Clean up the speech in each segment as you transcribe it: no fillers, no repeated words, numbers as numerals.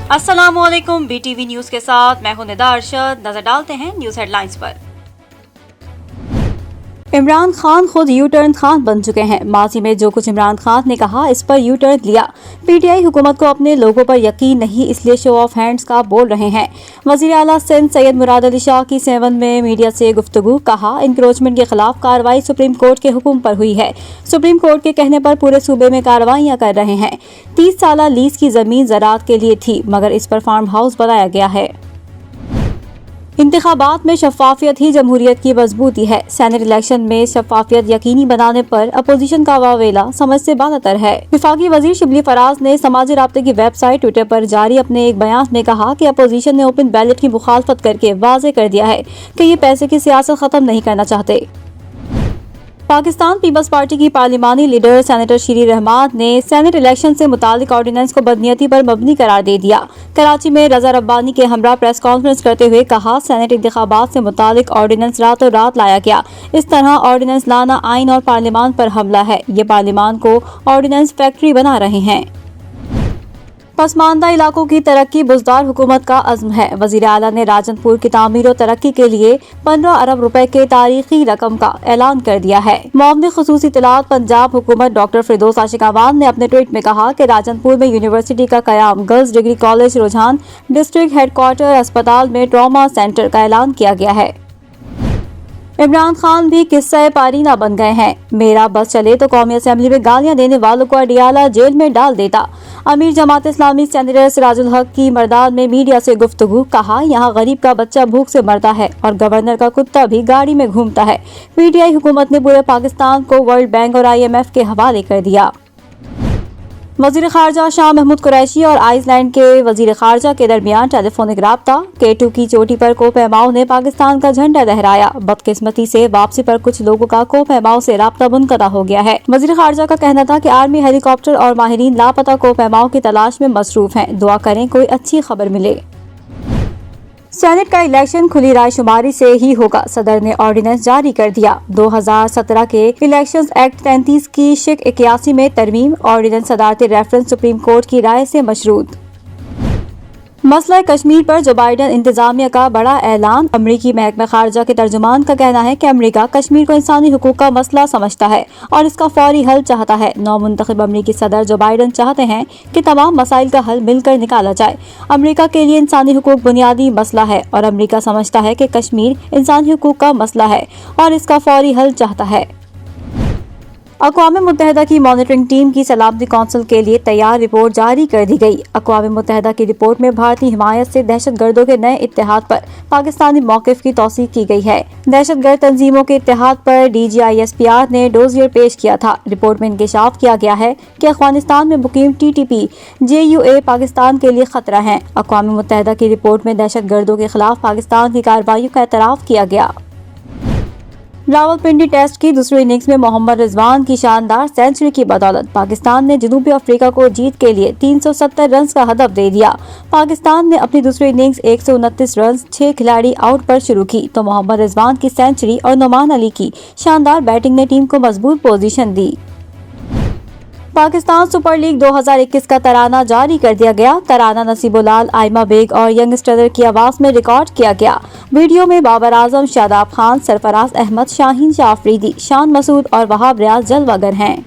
अस्सलामुअलैकुम, BTV news के साथ मैं हूं निदा अरशद। नजर डालते हैं न्यूज हेडलाइंस पर। इमरान खान खुद यू टर्न खान बन चुके हैं। माजी में जो कुछ इमरान खान ने कहा, इस पर यू टर्न लिया। PTI हुकूमत को अपने लोगों पर यकीन नहीं, इसलिए शो ऑफ हैंड्स का बोल रहे हैं। वजीर आला सिंध सैयद मुराद अली शाह की 7 में मीडिया से गुफ्तगू, कहा इंक्रोचमेंट के खिलाफ कार्रवाई सुप्रीम कोर्ट के हुक्म पर हुई है। सुप्रीम कोर्ट के कहने पर पूरे सूबे में कार्रवाइयां कर रहे हैं। 30 साल लीज की जमीन ज़राअत के लिए थी, मगर इस पर फार्म हाउस बनाया गया है। इंतखाबात में शफाफियत ही जमहूरियत की मजबूती है। सेनेट इलेक्शन में शफाफियत यकीनी बनाने पर अपोजिशन का वावेला समझ से बालातर है। वफाकी वजीर शिबली फराज ने समाजी राब्ते की वेबसाइट ट्विटर पर जारी अपने एक बयान में कहा कि अपोजिशन ने ओपन बैलेट की मुखालफत करके वाजे कर दिया है कि ये पैसे की सियासत खत्म नहीं करना चाहते। पाकिस्तान पीपल्स पार्टी की पार्लिमानी लीडर सेनेटर शीरी रहमान ने सेनेट इलेक्शन से मुतालिक ऑर्डिनेंस को बदनीयती पर मबनी करार दे दिया। कराची में रजा रब्बानी के हमरा प्रेस कॉन्फ्रेंस करते हुए कहा, सेनेट इंतखाबात से मुतालिक ऑर्डिनेंस रातों रात लाया गया। इस तरह ऑर्डिनेंस लाना आइन और पार्लिमान पर हमला है। ये पार्लिमान को ऑर्डिनेंस फैक्ट्री बना रहे हैं। पसमानदा इलाकों की तरक्की बुज़दार हुकूमत का अज़्म है। वज़ीर आला ने राजनपुर की तामीर और तरक्की के लिए 15 अरब रुपए के तारीखी रकम का ऐलान कर दिया है। मुआवने ख़ुसूसी इत्तलात पंजाब हुकूमत डॉक्टर फिरदौस आशिक अवान ने अपने ट्वीट में कहा कि राजनपुर में यूनिवर्सिटी का क़याम, गर्ल्स डिग्री कॉलेज रुझान, डिस्ट्रिक्ट हेडक्वार्टर अस्पताल में ट्रॉमा सेंटर का ऐलान किया गया है। इमरान खान भी किस्सा पारीना बन गए हैं। मेरा बस चले तो कौमी असेंबली में गालियां देने वालों को अडियाला जेल में डाल देता। अमीर जमात इस्लामी सेनेटर सिराजुल हक की मर्दान में मीडिया से गुफ्तगू, कहा यहाँ गरीब का बच्चा भूख से मरता है और गवर्नर का कुत्ता भी गाड़ी में घूमता है। PTI हुकूमत ने पूरे पाकिस्तान को वर्ल्ड बैंक और IMF के हवाले कर दिया। वजीर खारजा शाह महमूद कुरैशी और आइसलैंड के वजीर खारजा के दरमियान टेलीफोनिक राब्ता। K2 की चोटी पर कोपैमाओं ने पाकिस्तान का झंडा लहराया। बदकिस्मती से वापसी पर कुछ लोगों का कोपैमाओं से राब्ता मुनक़ता हो गया है। वजीर खारजा का कहना था कि आर्मी हेलीकॉप्टर और माहिरीन लापता कोपैमाओं की तलाश में मसरूफ हैं। दुआ करें कोई अच्छी खबर मिले। सेनेट का इलेक्शन खुली राय शुमारी से ही होगा, सदर ने ऑर्डिनेंस जारी कर दिया। 2017 के इलेक्शंस एक्ट 33 की शिक 81 में तरमीम। ऑर्डिनेंस सदारती रेफरेंस सुप्रीम कोर्ट की राय से मशरूत। मसला कश्मीर पर जो बाइडन इंतजामिया का बड़ा ऐलान। अमरीकी महकमा खारजा के तर्जुमान का कहना है कि अमरीका कश्मीर को इंसानी हुकूक का मसला समझता है और इसका फौरी हल चाहता है। नौमुंतखब अमरीकी सदर जो बाइडन चाहते हैं कि तमाम मसाइल का हल मिलकर निकाला जाए। अमरीका के लिए इंसानी हुकूक बुनियादी मसला है और अमरीका समझता है कि कश्मीर इंसानी हुकूक का मसला है और इसका फौरी हल चाहता है। अक़वाम मुत्तहिदा की मॉनिटरिंग टीम की सलामती कौंसिल के लिए तैयार रिपोर्ट जारी कर दी गई। अक़वाम मुत्तहिदा की रिपोर्ट में भारतीय हिमायत से दहशतगर्दों के नए इत्तेहाद पर पाकिस्तानी मौक़िफ़ की तौसीक़ की गई है। दहशतगर्द तंजीमों के इत्तेहाद पर DGISPR ने डोज़ियर पेश किया था। रिपोर्ट में इंकशाफ किया गया है कि अफ़ग़ानिस्तान में मुकीम TTP JUA पाकिस्तान के लिए खतरा है। अक़वाम मुत्तहिदा की रिपोर्ट में दहशतगर्दों के खिलाफ पाकिस्तान की कार्रवाइयों का एतराफ़ किया गया। रावलपिंडी टेस्ट की दूसरी इनिंग्स में मोहम्मद रिजवान की शानदार सेंचुरी की बदौलत पाकिस्तान ने जनूबी अफ्रीका को जीत के लिए 370 रन का हदफ दे दिया। पाकिस्तान ने अपनी दूसरी इनिंग्स 129 रन 6 खिलाड़ी आउट पर शुरू की तो मोहम्मद रिजवान की सेंचुरी और नोमान अली की शानदार बैटिंग ने टीम को मजबूत पोजीशन दी। पाकिस्तान सुपर लीग 2021 का तराना जारी कर दिया गया। तराना नसीबुलाल, आइमा बेग और यंगस्टर की आवाज में रिकॉर्ड किया गया। वीडियो में बाबर आजम, शादाब खान, सरफराज अहमद, शाहीन शाह अफरीदी, शान मसूद और वहाब रियाज जलवागर हैं।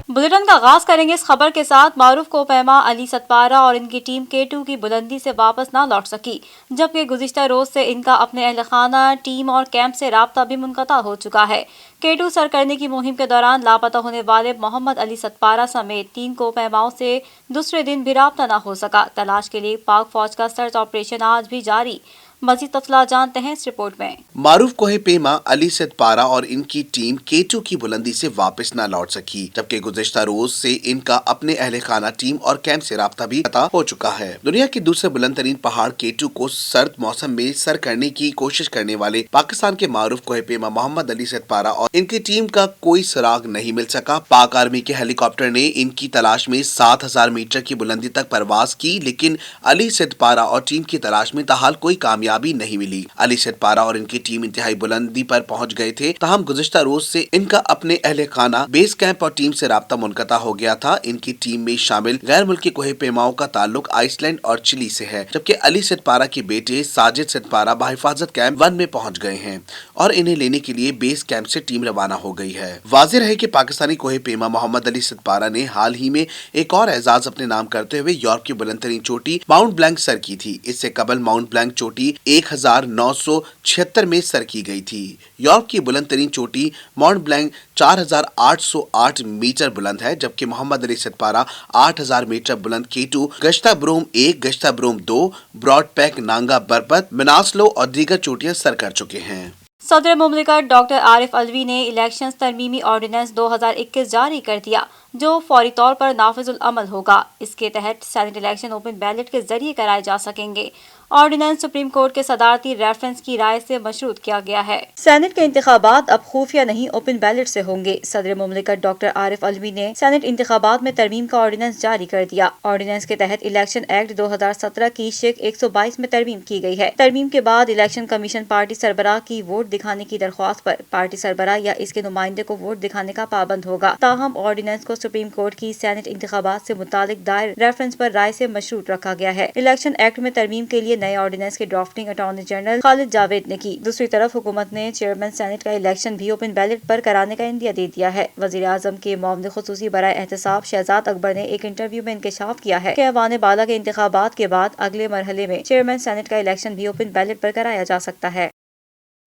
बुलेटिन का आगाज करेंगे इस खबर के साथ। मारूफ कोपैमा अली सतपारा और इनकी टीम K2 की बुलंदी से वापस ना लौट सकी, जबकि गुज़िश्ता रोज से इनका अपने अहल खाना, टीम और कैंप से राब्ता भी मुनक़ता हो चुका है। K2 सर करने की मुहिम के दौरान लापता होने वाले मोहम्मद अली सतपारा समेत 3 कोपैमाओं से दूसरे दिन भी राब्ता न हो सका। तलाश के लिए पाक फौज का सर्च ऑपरेशन आज भी जारी। मज़ीद तफसीलात जानते हैं इस रिपोर्ट में। मारूफ कोहेपेमा अली सतपारा और इनकी टीम K2 की बुलंदी से वापस न लौट सकी, जबकि गुज़िश्ता रोज से इनका अपने अहले खाना, टीम और कैंप से राब्ता भी खत्म हो चुका है। दुनिया के दूसरे बुलंद तरीन पहाड़ K2 को सर्द मौसम में सर करने की कोशिश करने वाले पाकिस्तान के मारूफ कोहेपेमा मोहम्मद अली सतपारा और इनकी टीम का कोई सुराग नहीं मिल सका। पाक आर्मी के हेलीकॉप्टर ने इनकी तलाश में 7000 मीटर की बुलंदी तक परवाज की, लेकिन अली सतपारा और टीम की तलाश में ताहाल कोई कामयाब کامیابی نہیں ملی۔ علی سید پارہ اور ان کی ٹیم انتہائی بلندی پر پہنچ گئے تھے، تاہم گزشتہ روز سے ان کا اپنے اہل خانہ بیس کیمپ اور ٹیم سے رابطہ منقطع ہو گیا تھا۔ ان کی ٹیم میں شامل غیر ملکی کوہ پیماؤں کا تعلق آئس لینڈ اور چلی سے ہے، جبکہ علی سید پارہ کے بیٹے ساجد سید پارہ بحفاظت کیمپ 1 میں پہنچ گئے ہیں اور انہیں لینے کے لیے بیس کیمپ سے ٹیم روانہ ہو گئی ہے۔ واضح رہے کہ پاکستانی کوہ پیما محمد علی سید پارہ نے حال ہی میں ایک اور اعزاز اپنے نام کرتے ہوئے یورپ کی بلند ترین چوٹی ماؤنٹ بلینک سر کی تھی۔ اس سے قبل ماؤنٹ بلینک چوٹی 1976 میں سر کی گئی تھی۔ یورپ کی بلند ترین چوٹی ماؤنٹ بلینک 4808 میٹر بلند ہے، جبکہ محمد علی سید پارہ 8000 میٹر بلند K2 Gasherbrum 1، Gasherbrum 2، Broad Peak Nanga Parbat, Manaslu اور دیگر چوٹیاں سر کر چکے ہیں۔ صدر مملکت ڈاکٹر عارف علوی نے الیکشنز ترمیمی آرڈیننس 2021 جاری کر دیا، جو فوری طور پر نافذ العمل ہوگا۔ اس کے تحت سینٹ الیکشن اوپن بیلٹ کے ذریعے کرائے جا سکیں گے۔ آرڈیننس سپریم کورٹ کے صدارتی ریفرنس کی رائے سے مشروط کیا گیا ہے۔ سینٹ کے انتخابات اب خفیہ نہیں اوپن بیلٹ سے ہوں گے۔ صدر مملکت ڈاکٹر عارف علوی نے سینٹ انتخابات میں ترمیم کا آرڈیننس جاری کر دیا۔ آرڈیننس کے تحت الیکشن ایکٹ 2017 کی شق 122 میں ترمیم کی گئی ہے۔ ترمیم کے بعد الیکشن کمیشن پارٹی سربراہ کی ووٹ دکھانے کی درخواست پر پارٹی سربراہ یا اس کے نمائندے کو ووٹ دکھانے کا پابند ہوگا۔ تاہم آرڈیننس کو سپریم کورٹ کی سینٹ انتخابات سے متعلق دائر ریفرنس پر رائے سے مشروط رکھا گیا ہے۔ الیکشن ایکٹ میں ترمیم کے لیے نئے آرڈیننس کی ڈرافٹنگ اٹارنی جنرل خالد جاوید نے کی۔ دوسری طرف حکومت نے چیئرمین سینٹ کا الیکشن بھی اوپن بیلٹ پر کرانے کا عندیہ دے دیا ہے۔ وزیر اعظم کے معاون خصوصی برائے احتساب شہزاد اکبر نے ایک انٹرویو میں انکشاف کیا ہے کہ ایوان بالا کے انتخابات کے بعد اگلے مرحلے میں چیئرمین سینٹ کا الیکشن بھی اوپن بیلٹ پر کرایا جا سکتا ہے۔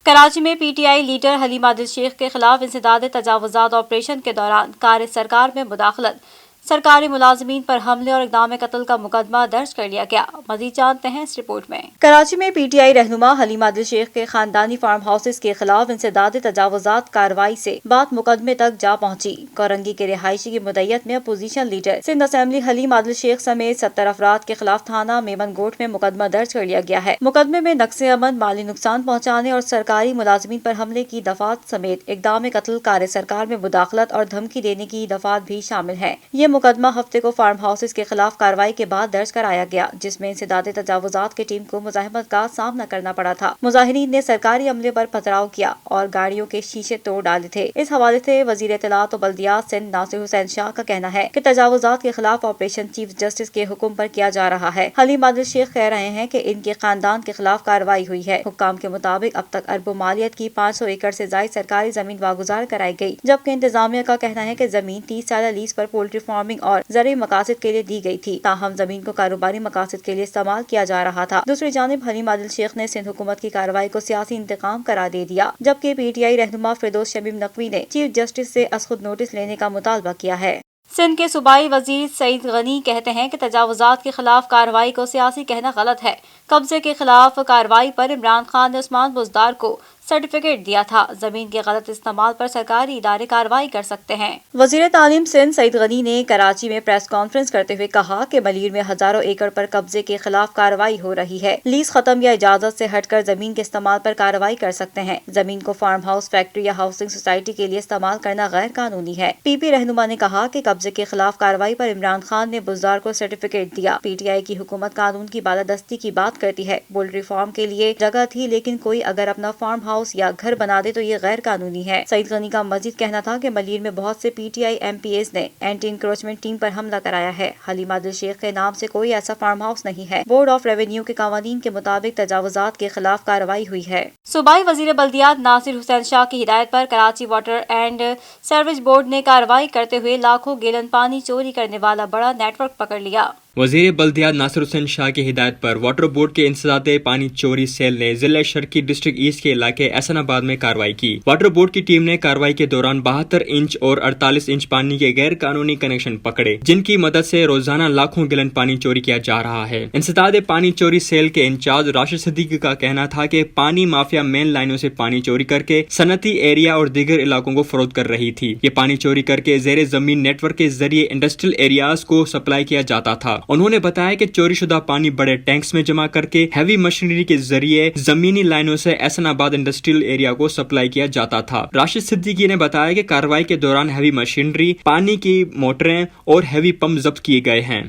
کراچی میں پی ٹی آئی لیڈر حلیم عادل شیخ کے خلاف انسداد تجاوزات آپریشن کے دوران کار سرکار میں مداخلت، سرکاری ملازمین پر حملے اور اقدام قتل کا مقدمہ درج کر لیا گیا۔ مزید جانتے ہیں اس رپورٹ میں۔ کراچی میں پی ٹی آئی رہنما حلیم عادل شیخ کے خاندانی فارم ہاؤسز کے خلاف انسداد تجاوزات کارروائی سے بات مقدمے تک جا پہنچی۔ کورنگی کے رہائشی کی مدعیت میں opposition leader Sindh assembly Haleem Adil Sheikh سمیت 70 افراد کے خلاف تھانہ میمن گوٹ میں مقدمہ درج کر لیا گیا ہے۔ مقدمے میں نقص امن، مالی نقصان پہنچانے اور سرکاری ملازمین پر حملے کی دفعات سمیت اقدام قتل، کار سرکار میں مداخلت اور دھمکی دینے کی دفعات بھی شامل ہیں۔ یہ مقدمہ ہفتے کو فارم ہاؤسز کے خلاف کارروائی کے بعد درج کرایا گیا، جس میں انسداد تجاوزات کی ٹیم کو مزاحمت کا سامنا کرنا پڑا تھا۔ مظاہرین نے سرکاری عملے پر پتھراؤ کیا اور گاڑیوں کے شیشے توڑ ڈالے تھے۔ اس حوالے سے وزیر اطلاعات و بلدیات سندھ ناصر حسین شاہ کا کہنا ہے کہ تجاوزات کے خلاف آپریشن چیف جسٹس کے حکم پر کیا جا رہا ہے۔ حلیم عادل شیخ کہہ رہے ہیں کہ ان کے خاندان کے خلاف کارروائی ہوئی ہے۔ حکام کے مطابق اب تک ارب مالیت کی 500 ایکڑ سے زائد سرکاری زمین واگزار کرائی گئی، جبکہ انتظامیہ کا کہنا ہے کہ زمین 30 سالہ لیز پر پولٹری فارمنگ اور زرعی مقاصد کے لیے دی گئی تھی، تاہم زمین کو کاروباری مقاصد کے لیے استعمال کیا جا رہا تھا۔ دوسری جانب حلیم عادل شیخ نے سندھ حکومت کی کارروائی کو سیاسی انتقام قرار دے دیا، جبکہ پی ٹی آئی رہنما فردوس شمیم نقوی نے چیف جسٹس سے از خود نوٹس لینے کا مطالبہ کیا ہے۔ سندھ کے صوبائی وزیر سعید غنی کہتے ہیں کہ تجاوزات کے خلاف کارروائی کو سیاسی کہنا غلط ہے۔ قبضے کے خلاف کارروائی پر عمران خان نے عثمان بزدار کو سرٹیفکیٹ دیا تھا۔ زمین کے غلط استعمال پر سرکاری ادارے کارروائی کر سکتے ہیں۔ وزیر تعلیم سندھ سعید غنی نے کراچی میں پریس کانفرنس کرتے ہوئے کہا کہ ملیر میں ہزاروں ایکڑ پر قبضے کے خلاف کارروائی ہو رہی ہے۔ لیز ختم یا اجازت سے ہٹ کر زمین کے استعمال پر کارروائی کر سکتے ہیں۔ زمین کو فارم ہاؤس، فیکٹری یا ہاؤسنگ سوسائٹی کے لیے استعمال کرنا غیر قانونی ہے۔ پی پی رہنما نے کہا کہ قبضے کے خلاف کارروائی پر عمران خان نے بزدار کو سرٹیفکیٹ دیا۔ پی ٹی آئی کی حکومت قانون کی بالادستی کی بات کرتی ہے۔ پولٹری فارم کے لیے جگہ تھی، لیکن کوئی اگر اپنا فارم ہاؤس یا گھر بنا دے تو یہ غیر قانونی ہے۔ سعید غنی کا مزید کہنا تھا کہ ملیر میں بہت سے P T I MPAs نے اینٹی انکروچمنٹ ٹیم پر حملہ کرایا ہے۔ حلیم عادل شیخ کے نام سے کوئی ایسا فارم ہاؤس نہیں ہے۔ بورڈ آف ریونیو کے قوانین کے مطابق تجاوزات کے خلاف کارروائی ہوئی ہے۔ صوبائی وزیر بلدیات ناصر حسین شاہ کی ہدایت پر Karachi Water and Sewerage Board نے کارروائی کرتے ہوئے لاکھوں گیلن پانی چوری کرنے والا بڑا نیٹ ورک پکڑ لیا۔ وزیر بلدیات ناصر حسین شاہ کی ہدایت پر واٹر بورڈ کے انسداد پانی چوری سیل نے ضلع شرقی ڈسٹرکٹ ایسٹ کے علاقے احسن آباد میں کارروائی کی۔ واٹر بورڈ کی ٹیم نے کارروائی کے دوران 72 انچ اور 48 انچ پانی کے غیر قانونی کنیکشن پکڑے، جن کی مدد سے روزانہ لاکھوں گیلن پانی چوری کیا جا رہا ہے۔ انسداد پانی چوری سیل کے انچارج راشد صدیقی کا کہنا تھا کہ پانی مافیا مین لائنوں سے پانی چوری کر کے صنعتی ایریا اور دیگر علاقوں کو فروخت کر رہی تھی۔ یہ پانی چوری کر کے زیر زمین نیٹ ورک کے ذریعے انڈسٹریل ایریاز کو سپلائی کیا جاتا تھا۔ انہوں نے بتایا کہ چوری شدہ پانی بڑے ٹینکس میں جمع کر کے ہیوی مشینری کے ذریعے زمینی لائنوں سے احسن آباد انڈسٹریل ایریا کو سپلائی کیا جاتا تھا۔ راشد صدیقی نے بتایا کہ کارروائی کے دوران ہیوی مشینری، پانی کی موٹریں اور ہیوی پمپ ضبط کیے گئے ہیں۔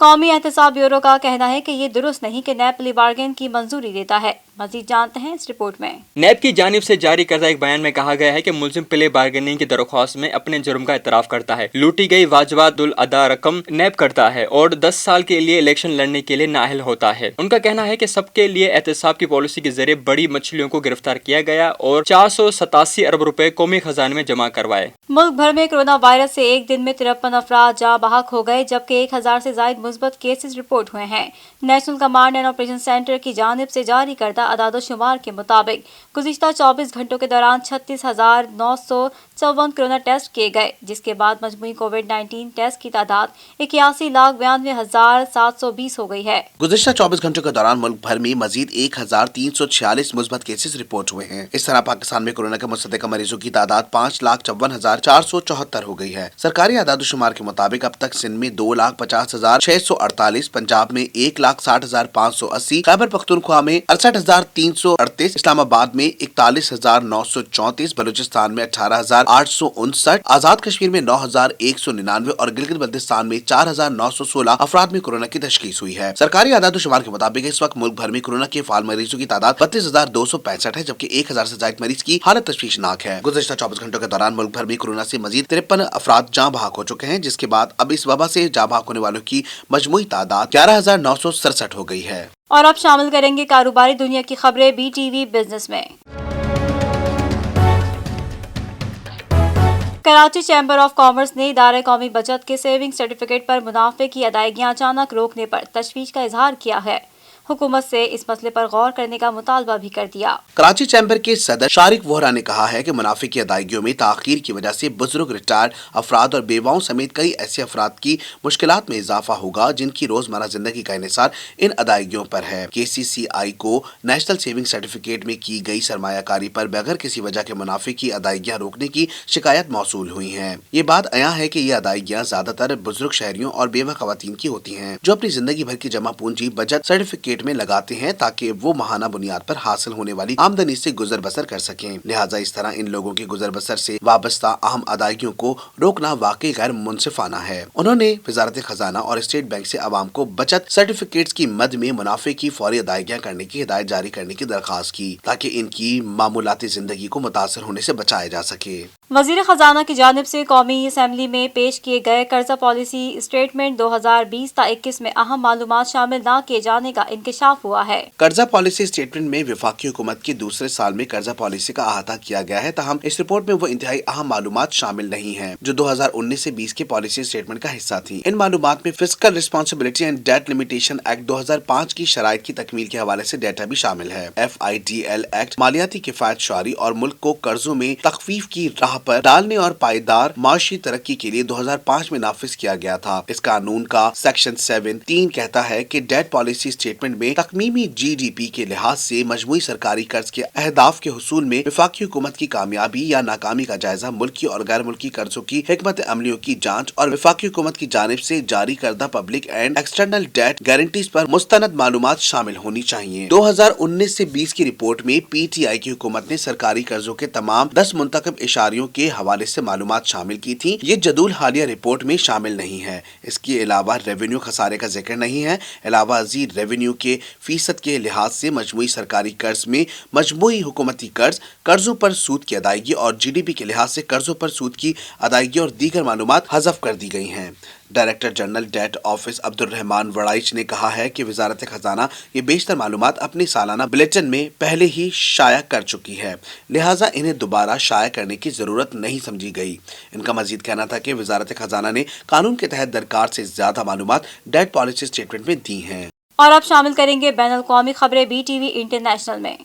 قومی احتساب بیورو کا کہنا ہے کہ یہ درست نہیں کہ نیب پلی بارگین کی منظوری دیتا ہے۔ मजीद जानते हैं इस रिपोर्ट में। नेब की जानिब से जारी करदा एक बयान में कहा गया है कि मुल्जिम प्ले बार्गेनिंग की दरख्वास्त में अपने जुर्म का इतराफ करता है, लूटी गई वाजबातुल अदा रकम नेब करता है और 10 साल के लिए इलेक्शन लड़ने के लिए नाअहल होता है। उनका कहना है कि सबके लिए एहतसाब की पॉलिसी के जरिए बड़ी मछलियों को गिरफ्तार किया गया और 487 अरब रुपए कौमी खजाने में जमा करवाए। मुल्क भर में कोरोना वायरस से एक दिन में 53 अफराद जाँ बहक हो गए, जबकि 1000 से ज्यादा मुस्बत केसेस रिपोर्ट हुए हैं। National command and operation centre की जानिब से जारी करदा अदाद-ओ-शुमार के मुताबिक गुज़िश्ता 24 घंटों के दौरान 36,954 कोरोना टेस्ट किए गए, जिसके बाद मजमूई कोविड-19 टेस्ट की तादाद 81,92,720 हो गई है। गुज़िश्ता 24 घंटों के दौरान मुल्क भर में मजीद 1346 मुस्बत केसेस रिपोर्ट हुए हैं। इस तरह पाकिस्तान में कोरोना के मुस्तदिक़ मरीजों की तादाद 5,54,474 हो गई है। सरकारी आदाद-ओ-शुमार के मुताबिक अब तक सिंध में 2,50,648, पंजाब में 1,60,580, खैबर पख्तूनख्वा में 68,338, इस्लामाबाद में 41,934, बलूचिस्तान में 18,859, आजाद कश्मीर में 9,199 और गिलगित बल्तिस्तान में 4,916 अफराद में कोरोना की तशखीस हुई है। सरकारी आदाद-ओ-शुमार के मुताबिक इस वक्त मुल्क भर में कोरोना के फाल मरीजों की तादाद 32,265 है, जबकि 1,000 से ज्यादा मरीज की हालत तशवीशनाक है। गुज़िश्ता 24 घंटों के दौरान मुल्क भर में कोरोना से मजीद 53 अफराद जाँ बहक हो चुके हैं, जिसके बाद अब इस वबा से जाँ बहक होने वालों की मजमूई तादाद 11,967 हो गई है। और अब शामिल करेंगे कारोबारी दुनिया की खबरें BTV बिजनेस में। कराची चैम्बर ऑफ कॉमर्स ने इदारे कौमी बचत के सेविंग सर्टिफिकेट पर मुनाफे की अदायगियां अचानक रोकने पर तशवीश का इजहार किया है। हुकूमत से इस मसले पर गौर करने का मुतालबा भी कर दिया। कराची चैम्बर के सदर शारिक वोहरा ने कहा है कि मुनाफे की अदायगियों में ताखीर की वजह से बुजुर्ग, रिटायर्ड अफराद और बेवाओं समेत कई ऐसे अफराद की मुश्किलात में इजाफा होगा जिनकी रोजमर्रा जिंदगी का इन्हिसार इन अदायगियों पर है। KCCI को नेशनल सेविंग सर्टिफिकेट में की गई सरमायाकारी पर बगैर किसी वजह के मुनाफे की अदायगियां रोकने की शिकायत मौसूल हुई है। ये बात अयां है कि ये अदायगियां ज्यादातर बुजुर्ग शहरियों और बेवा खवातीन की होती हैं, जो अपनी जिंदगी भर की जमा पूंजी बचत सर्टिफिकेट में लगाते हैं ताकि वो माहाना बुनियाद पर हासिल होने वाली आमदनी से गुजर बसर कर सकें। लिहाजा इस तरह इन लोगों की गुजर बसर से वाबस्ता अहम अदायगियों को रोकना वाकई गैर मुनसिफाना है। उन्होंने वजारत खजाना और स्टेट बैंक से अवाम को बचत सर्टिफिकेट्स की मद में मुनाफे की फौरी अदायगियां करने की हिदायत जारी करने की दरख्वास्त की, ताकि इनकी मामूलाती जिंदगी को मुतासर होने से बचाया जा सके। वजीर खजाना की जानिब से कौमी असम्बली में पेश किए गए कर्जा पॉलिसी स्टेटमेंट 2020-21 में अहम मालूमात शामिल न किए जाने का इंकशाफ हुआ है। कर्जा पॉलिसी स्टेटमेंट में वफाकी हुकूमत के दूसरे साल में कर्जा पॉलिसी का अहाता किया गया है, ताहम इस रिपोर्ट में वो इंतहाई अहम मालूमात शामिल नहीं है जो 2019 से 20 के पॉलिसी स्टेटमेंट का हिस्सा थी। इन मालूमात में fiscal responsibility and debt limitation act 2005 की शराइत की तकमील के हवाले से डेटा भी शामिल है। FIDL एक्ट मालियाती किफायत शारी और मुल्क को कर्जों में तखफीफ की राह पर डालने और पायदार माशी तरक्की के लिए 2005 में नाफिज किया गया था। इस कानून का सेक्शन 7(3) कहता है कि डेट पॉलिसी स्टेटमेंट में तकमीमी GDP के लिहाज से मजमूई सरकारी कर्ज के अहदाफ के हुसूल में वफाकी हुकूमत की कामयाबी या नाकामी का जायजा, मुल्की और गैर मुल्की कर्जों की हिकमत अमलियों की जांच और वफाकी हुकूमत की जानिब से जारी करदा public and external debt guarantees पर मुस्तनद मालूमात शामिल होनी चाहिए। 2019 से 20 की रिपोर्ट में PTI की हुकूमत ने सरकारी कर्जों के तमाम 10 मुंतखब इशारियों के हवाले से मालूमात शामिल की थी। ये जदूल हालिया रिपोर्ट में शामिल नहीं है। इसके अलावा रेवेन्यू खसारे का जिक्र नहीं है। अलावा अजीज रेवेन्यू के फीसद के लिहाज से मजमूई सरकारी कर्ज में मजमूई हुकूमती कर्ज, कर्जों पर सूद की अदायगी और GDP के लिहाज से कर्जों पर सूद की अदायगी और दीगर मालूमात हज़फ कर दी गई हैं। Director general debt office Abdul Rahman Waraich ने कहा है कि वजारत खजाना ये बेशतर मालूमात अपनी सालाना बुलेटिन में पहले ही शाया कर चुकी है, लिहाजा इन्हें दोबारा शाया करने की जरूरत नहीं समझी गई। इनका मजीद कहना था कि वजारत खजाना ने कानून के तहत दरकार से ज्यादा मालूमात डेट पॉलिसी स्टेटमेंट में दी हैं। और अब शामिल करेंगे बैनुल अक़वामी खबरें BTV इंटरनेशनल में।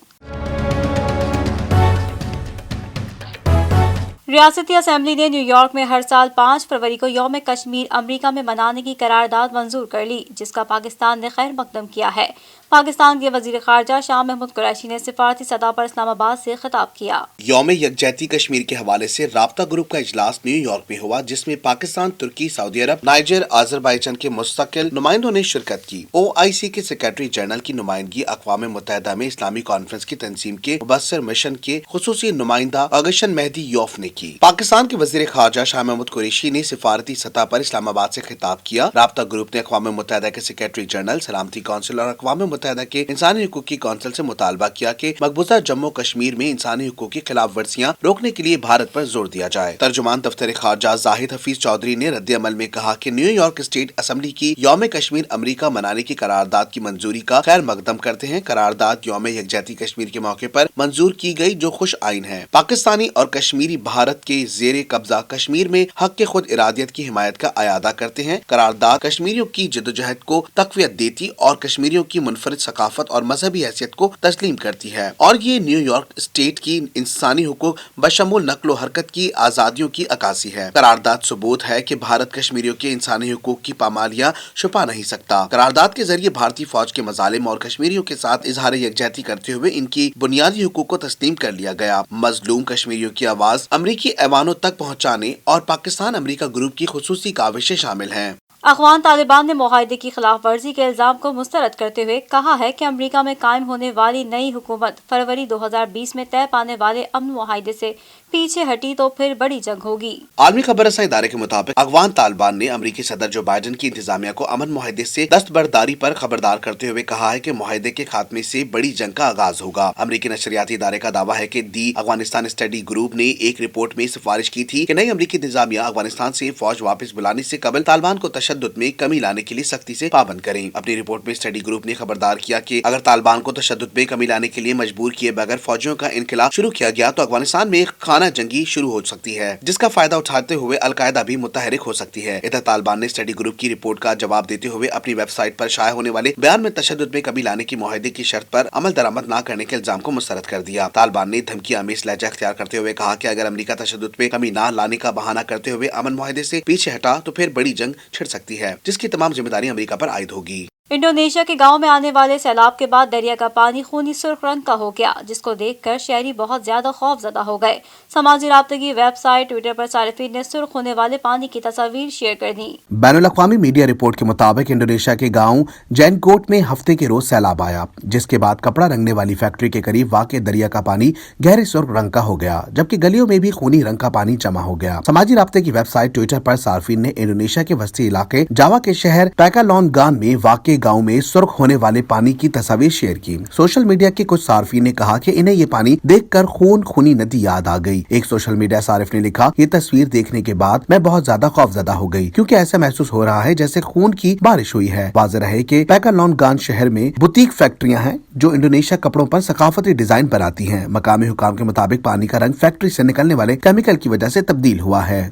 रियासती असेंबली ने न्यूयॉर्क में हर साल 5 फरवरी को यौम कश्मीर अमरीका में मनाने की करारदाद मंजूर कर ली, जिसका पाकिस्तान ने खैर मकदम किया है। पाकिस्तान के वजीर खारजा शाह महमूद कुरैशी ने सिफारती सतह पर इस्लामाबाद से खिताब किया। यौम यकजहती कश्मीर के हवाले से राब्ता ग्रुप का इजलास न्यूयॉर्क में हुआ, जिसमें पाकिस्तान, तुर्की, सऊदी अरब, नाइजर, आजरबाईजान के मुस्तकिल नुमाइंदों ने शिरकत की। OIC के सेक्रेटरी जनरल की नुमाइंदगी अक़वाम मुत्तहिदा में इस्लामी कॉन्फ्रेंस की तंजीम के मुबस्सर मिशन के खुसूसी नुमाइंदा अगशन मेहदी यौफ ने की। पाकिस्तान के वजीर खारजा शाह महमूद कुरैशी ने सिफारती सतह पर इस्लामाबाद से खिताब किया। राब्ता ग्रुप ने अक़वाम मुत्तहिदा के सेक्रेटरी जनरल, सलामती काउंसिल और अक़वाम متحدہ کے انسانی حقوق کی کونسل سے مطالبہ کیا کہ مقبوضہ جموں کشمیر میں انسانی حقوق کی خلاف ورزیاں روکنے کے لیے بھارت پر زور دیا جائے۔ ترجمان دفتر خارجہ زاہد حفیظ چودھری نے رد عمل میں کہا کہ نیو یارک اسٹیٹ اسمبلی کی یوم کشمیر امریکہ منانے کی قرارداد کی منظوری کا خیر مقدم کرتے ہیں۔ قرارداد یوم یکجہتی کشمیر کے موقع پر منظور کی گئی جو خوش آئین ہے۔ پاکستانی اور کشمیری بھارت کے زیر قبضہ کشمیر میں حق کے خود ارادیت کی حمایت کا اعادہ کرتے ہیں۔ قرارداد کشمیریوں کی جدوجہد کو تقویت دیتی اور کشمیریوں کی منفرد ثقافت اور مذہبی حیثیت کو تسلیم کرتی ہے، اور یہ نیو یارک اسٹیٹ کی انسانی حقوق بشمول نقل و حرکت کی آزادیوں کی عکاسی ہے۔ قرارداد ثبوت ہے کہ بھارت کشمیریوں کے انسانی حقوق کی پامالیاں چھپا نہیں سکتا۔ قرارداد کے ذریعے بھارتی فوج کے مظالم اور کشمیریوں کے ساتھ اظہار یکجہتی کرتے ہوئے ان کی بنیادی حقوق کو تسلیم کر لیا گیا۔ مظلوم کشمیریوں کی آواز امریکی ایوانوں تک پہنچانے اور پاکستان امریکہ گروپ کی خصوصی کاوشیں شامل ہیں۔ افغان طالبان نے معاہدے کی خلاف ورزی کے الزام کو مسترد کرتے ہوئے کہا ہے کہ امریکہ میں قائم ہونے والی نئی حکومت فروری 2020 میں طے پانے والے امن معاہدے سے پیچھے ہٹی تو پھر بڑی جنگ ہوگی۔ عالمی خبر رساں ادارے کے مطابق افغان طالبان نے امریکی صدر جو بائیڈن کی انتظامیہ کو امن معاہدے سے دستبرداری پر خبردار کرتے ہوئے کہا ہے کہ معاہدے کے خاتمے سے بڑی جنگ کا آغاز ہوگا۔ امریکی نشریاتی ادارے کا دعویٰ ہے کہ دی افغانستان اسٹڈی گروپ نے ایک رپورٹ میں سفارش کی تھی کہ نئی امریکی انتظامیہ افغانستان سے فوج واپس بلانے سے قبل طالبان کو تشدد میں کمی لانے کے لیے سختی سے پابند کریں۔ اپنی رپورٹ میں اسٹڈی گروپ نے خبردار کیا کہ اگر طالبان کو تشدد میں کمی لانے کے لیے مجبور کیے بغیر فوجیوں کا انخلا شروع کیا گیا تو افغانستان میں خانہ جنگی شروع ہو سکتی ہے، جس کا فائدہ اٹھاتے ہوئے القاعدہ بھی متحرک ہو سکتی ہے۔ ادھر طالبان نے اسٹڈی گروپ کی رپورٹ کا جواب دیتے ہوئے اپنی ویب سائٹ پر شائع ہونے والے بیان میں تشدد میں کمی لانے کی معاہدے کی شرط پر عمل درآمد نہ کرنے کے الزام کو مسترد کر دیا۔ طالبان نے دھمکی آمیز لہجہ اختیار کرتے ہوئے کہا کہ اگر امریکہ تشدد میں کمی نہ لانے کا بہانہ کرتے ہوئے امن معاہدے سے پیچھے ہٹا تو پھر بڑی جنگ چھڑ سکتی ہے، جس کی تمام ذمہ داری امریکہ پر عائد ہوگی۔ انڈونیشیا کے گاؤں میں آنے والے سیلاب کے بعد دریا کا پانی خونی سرخ رنگ کا ہو گیا، جس کو دیکھ کر شہری بہت زیادہ خوف زدہ ہو گئے۔ سماجی رابطے کی ویب سائٹ ٹویٹر پر صارفین نے سرخ ہونے والے پانی کی تصاویر شیئر کر دی۔ بین الاقوامی میڈیا رپورٹ کے مطابق انڈونیشیا کے گاؤں جین کوٹ میں ہفتے کے روز سیلاب آیا، جس کے بعد کپڑا رنگنے والی فیکٹری کے قریب واقع دریا کا پانی گہرے سرخ رنگ کا ہو گیا، جبکہ گلیوں میں بھی خونی رنگ کا پانی جمع ہو گیا۔ سماجی رابطے کی ویب سائٹ ٹویٹر پر صارفین نے انڈونیشیا کے وسطی علاقے جاوا کے شہر پیکالونگان میں واقع گاؤں میں سرخ ہونے والے پانی کی تصاویر شیئر کی۔ سوشل میڈیا کے کچھ صارفین نے کہا کہ انہیں یہ پانی دیکھ کر خونی ندی یاد آ گئی۔ ایک سوشل میڈیا صارف نے لکھا، یہ تصویر دیکھنے کے بعد میں بہت زیادہ خوف زدہ ہو گئی، کیونکہ ایسا محسوس ہو رہا ہے جیسے خون کی بارش ہوئی ہے۔ واضح رہے کہ پیکالونگان شہر میں بوتیک فیکٹریاں ہیں جو انڈونیشیا کپڑوں پر ثقافتی ڈیزائن بناتی ہیں۔ مقامی حکام کے مطابق پانی کا رنگ فیکٹری سے نکلنے والے کیمیکل کی وجہ سے تبدیل ہوا ہے۔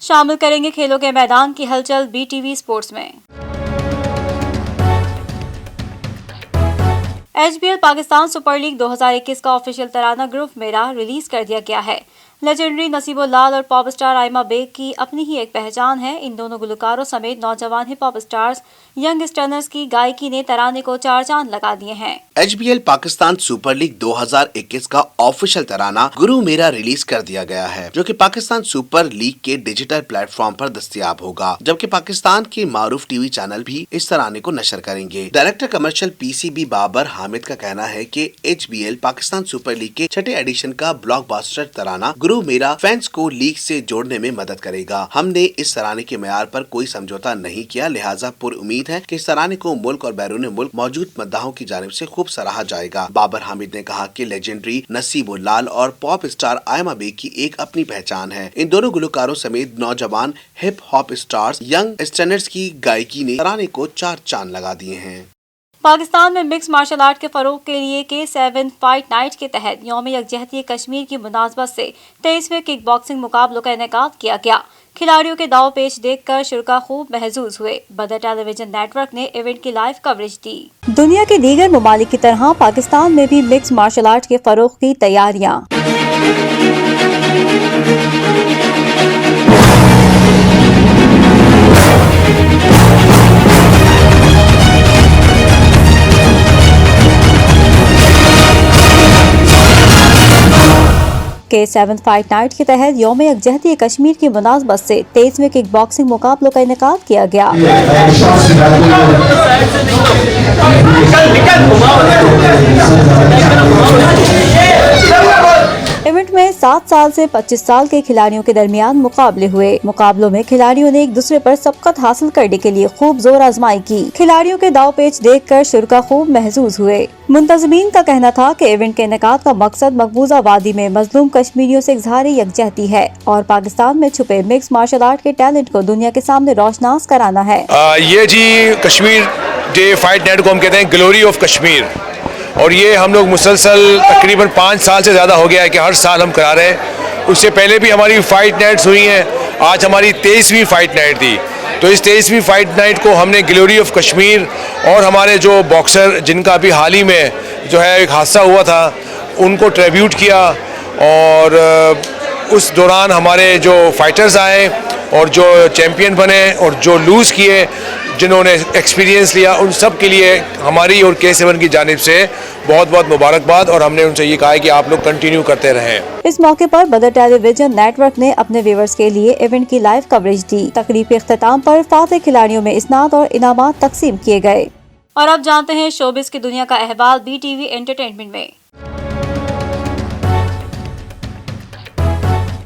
شامل کریں گے کھیلوں کے میدان کی ہلچل BTV اسپورٹس میں۔ HBL پاکستان سپر لیگ 2021 کا آفیشیل ترانہ گروپ میرا ریلیز کر دیا گیا ہے۔ لیجنڈری نصیب اللال اور پاپ اسٹار آئمہ بیگ کی اپنی ہی ایک پہچان ہے۔ ان دونوں گلوکاروں سمیت نوجوان ہپ ہاپ اسٹارز ینگ اسٹرنرز کی گائیکی نے ترانے کو چار چاند لگا دیے ہیں۔ HBL پاکستان سپر لیگ 2021 کا آفیشیل ترانہ گرو میرا ریلیز کر دیا گیا ہے، جو کہ پاکستان سپر لیگ کے ڈیجیٹل پلیٹ فارم پر دستیاب ہوگا، جبکہ پاکستان کے معروف ٹی وی چینل بھی اس ترانے کو نشر کریں گے۔ Director commercial PCB Babar Hamid کا کہنا ہے کہ HBL پاکستان سپر لیگ کے چھٹے ایڈیشن کا بلاک باسٹر ترانہ گرو میرا فینس کو لیگ سے جوڑنے میں مدد کرے گا۔ ہم نے اس ترانے کے معیار پر کوئی سمجھوتا نہیں کیا، لہٰذا پر امید ہے کہ اس ترانے کو ملک اور بیرون ملک موجود مداحوں کی جانب سے خوب سراہا جائے گا۔ بابر حامد نے کہا کہ لیجنڈری نصیب اللال اور پاپ اسٹار آئمہ بیگ کی ایک اپنی پہچان ہے۔ ان دونوں گلوکاروں سمیت نوجوان ہپ ہاپ اسٹارز ینگ اسٹرنرز کی گائیکی نے ترانے کو چار چاند لگا دیے ہیں۔ پاکستان میں مکس مارشل آرٹ کے فروغ کے لیے K7 فائٹ نائٹ کے تحت یوم یکجہتی کشمیر کی مناسبت سے 23ویں کک باکسنگ مقابلوں کا انعقاد کیا گیا۔ کھلاڑیوں کے داؤ پیچ دیکھ کر شرکاء خوب محظوظ ہوئے۔ بدر ٹیلی ویژن نیٹ ورک نے ایونٹ کی لائیو کوریج دی۔ دنیا کے دیگر ممالک کی طرح پاکستان میں بھی مکس مارشل آرٹ کے فروغ کی تیاریاں۔ K7 فائٹ نائٹ کے تحت یوم یکجہتی کشمیر کی مناسبت سے 23ویں کک باکسنگ مقابلوں کا انعقاد کیا گیا۔ ایونٹ میں 7 साल से 25 साल के खिलाड़ियों के दरमियान मुकाबले हुए। मुकाबलों में खिलाड़ियों ने एक दूसरे पर सबकत हासिल करने के लिए खूब जोर आजमाई की। खिलाड़ियों के दाव पेच देखकर शुरा खूब महसूस हुए। मुंतजमीन का कहना था कि इवेंट के इनेकाद का मकसद मकबूजा वादी में मजलूम कश्मीरियों से इजहार यकजहती है और पाकिस्तान में छुपे मिक्स मार्शल आर्ट के टैलेंट को दुनिया के सामने रोशनास कराना है। ये जी कश्मीर डे फाइट नाइट को हम कहते हैं ग्लोरी ऑफ कश्मीर, और ये हम लोग मुसलसल तकरीबन 5 साल से ज़्यादा हो गया है कि हर साल हम करा रहे हैं। उससे पहले भी हमारी फाइट नाइट्स हुई हैं। आज हमारी 23वीं फाइट नाइट थी, तो इस 23वीं फाइट नाइट को हमने ग्लोरी ऑफ कश्मीर और हमारे जो बॉक्सर जिनका अभी हाल ही में जो है एक हादसा हुआ था उनको ट्रिब्यूट किया, और उस दौरान हमारे जो फाइटर्स आए और जो चैम्पियन बने और जो लूज़ किए, जिन्होंने एक्सपीरियंस लिया, उन सब के लिए हमारी और K7 की जानिब से बहुत बहुत मुबारकबाद। और हमने उनसे ये कहा है कि आप लोग कंटिन्यू करते रहें। इस मौके पर बदर टेलीविजन नेटवर्क ने अपने व्यूअर्स के लिए इवेंट की लाइव कवरेज दी। तकरीब के इख्तिताम पर फाते खिलाड़ियों में इस्नाद और इनामात तकसीम किए गए। और अब जानते हैं शोबिस की दुनिया का अहवाल BTV एंटरटेनमेंट में।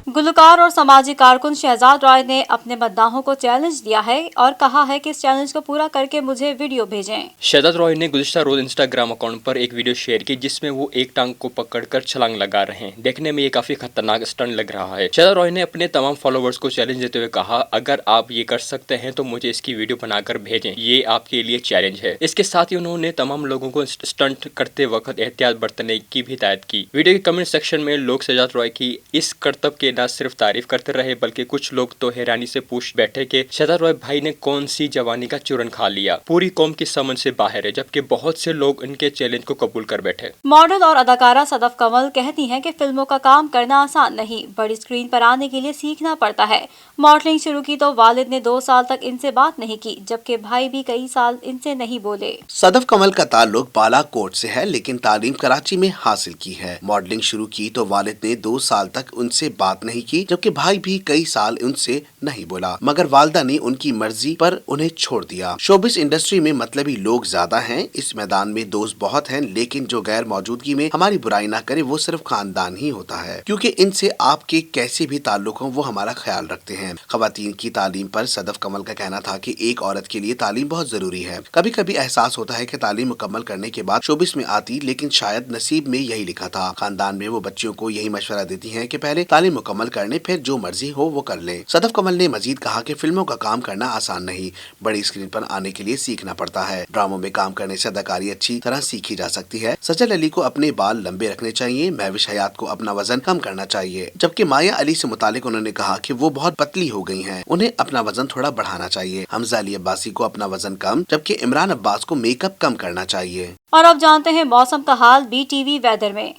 गुलकार और समाजी कारकुन शहजाद रॉय ने अपने मद्दाहों को चैलेंज दिया है और कहा है कि इस चैलेंज को पूरा करके मुझे वीडियो भेजें। शहजाद रॉय ने गुज़िश्ता रोज इंस्टाग्राम अकाउंट पर एक वीडियो शेयर की जिसमें वो एक टांग को पकड़कर छलांग लगा रहे हैं। देखने में ये काफी खतरनाक स्टंट लग रहा है। शहजाद रॉय ने अपने तमाम फॉलोवर्स को चैलेंज देते हुए कहा, अगर आप ये कर सकते हैं तो मुझे इसकी वीडियो बनाकर भेजें, ये आपके लिए चैलेंज है। इसके साथ ही उन्होंने तमाम लोगों को स्टंट करते वक्त एहतियात बरतने की भी हिदायत की। वीडियो के कमेंट सेक्शन में लोग शहजाद रॉय की इस करतब के सिर्फ तारीफ करते रहे बल्कि कुछ लोग तो हैरानी से पूछ बैठे कि शहजाद रॉय भाई ने कौन सी जवानी का चूरन खा लिया, पूरी कौम की समझ से बाहर है। जबकि बहुत से लोग इनके चैलेंज को कबूल कर बैठे। मॉडल और अदाकारा सदफ कमल कहती हैं कि फिल्मों का काम करना आसान नहीं, बड़ी स्क्रीन पर आने के लिए सीखना पड़ता है। मॉडलिंग शुरू की तो वालिद ने 2 साल तक इनसे बात नहीं की, जबकि भाई भी कई साल इनसे नहीं बोले। सदफ कमल का ताल्लुक बालाकोट से है लेकिन तालीम कराची में हासिल की है। मॉडलिंग शुरू की तो वालिद ने 2 साल तक उनसे बात नहीं की, जबकि भाई भी कई साल उनसे नहीं बोला, मगर वालदा ने उनकी मर्जी पर उन्हें छोड़ दिया। शोबिस इंडस्ट्री में मतलबी लोग ज्यादा हैं, इस मैदान में दोस्त बहुत हैं, लेकिन जो गैर मौजूदगी में हमारी बुराई ना करे वो सिर्फ खानदान ही होता है, क्योंकि इनसे आपके कैसे भी ताल्लुक हो वो हमारा ख्याल रखते हैं। खवातीन की तालीम पर सदफ कमल का कहना था कि एक औरत के लिए तालीम बहुत जरूरी है। कभी कभी एहसास होता है कि तालीम मुकम्मल करने के बाद शोबिस में आती, लेकिन शायद नसीब में यही लिखा था। खानदान में वो बच्चियों को यही मशवरा देती हैं कि पहले तालीम मुकम्मल करने फिर जो मर्जी हो वो कर ले। सदफ कमल ने मजीद कहा कि फिल्मों का काम करना आसान नहीं, बड़ी स्क्रीन पर आने के लिए सीखना पड़ता है। ड्रामों में काम करने से अदाकारी अच्छी तरह सीखी जा सकती है। सजल अली को अपने बाल लंबे रखने चाहिए, महविश हयात को अपना वजन कम करना चाहिए। जबकि माया अली से मुतालिक उन्होंने कहा कि वो बहुत पतली हो गई हैं, उन्हें अपना वजन थोड़ा बढ़ाना चाहिए। हमजा अली अब्बासी को अपना वजन कम, जबकि इमरान अब्बास को मेकअप कम करना चाहिए। और अब जानते हैं मौसम का हाल BTV वेदर में।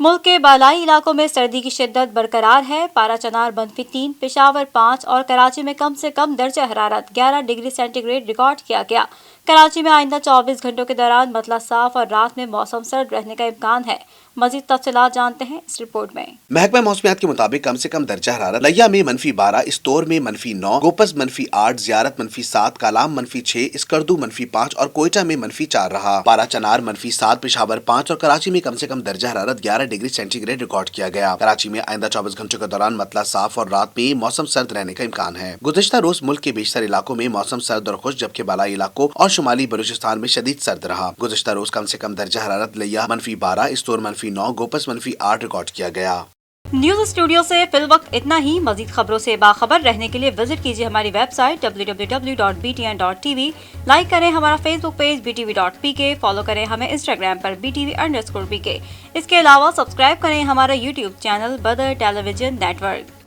मुल्क के बालाई इलाकों में सर्दी की शिद्दत बरकरार है। पारा चनार -3, पेशावर 5 और कराची में कम से कम दर्जा हरारत 11 डिग्री सेंटीग्रेड रिकॉर्ड किया गया। कराची में आइंदा 24 घंटों के दौरान मतला साफ और रात में मौसम सर्द रहने का इम्कान है। मजीद तफसीलात जानते हैं इस रिपोर्ट में। महकमा मौसमियात के मुताबिक कम से कम दर्जा हरारत लिया में -12, इस्तोर में -9, गोपस -8, जियारत -7, कालाम -6, इसकरदू -5 और कोयटा में -4 रहा। पारा चनार -7, पेशावर 5 और कराची में कम से कम दर्जा हरारत 11 डिग्री सेंटीग्रेड रिकॉर्ड किया गया। कराची में आइंदा 24 घंटों के दौरान मतला साफ और रात में मौसम सर्द रहने का इम्कान है। गुज़िश्ता रोज मुल्क के बेशतर इलाकों में मौसम सर्द और खुश, जबकि बालाई इलाकों और शुमाली बलूचिस्तान में शदीद सर्द रहा। गुज़िश्ता रोज कम से कम दर्जा हरारत लिया -12, इस्तोर -9, गोपस -8 रिकॉर्ड किया गया। न्यूज स्टूडियो से फिल वक्त इतना ही। मजीद खबरों से बाखबर रहने के लिए विजिट कीजिए हमारी वेबसाइट www.btn.tv। लाइक करें हमारा फेसबुक पेज btv.pk, फॉलो करें हमें इंस्टाग्राम पर btv_pk। इसके अलावा सब्सक्राइब करें हमारा यूट्यूब चैनल बदर टेलीविजन नेटवर्क।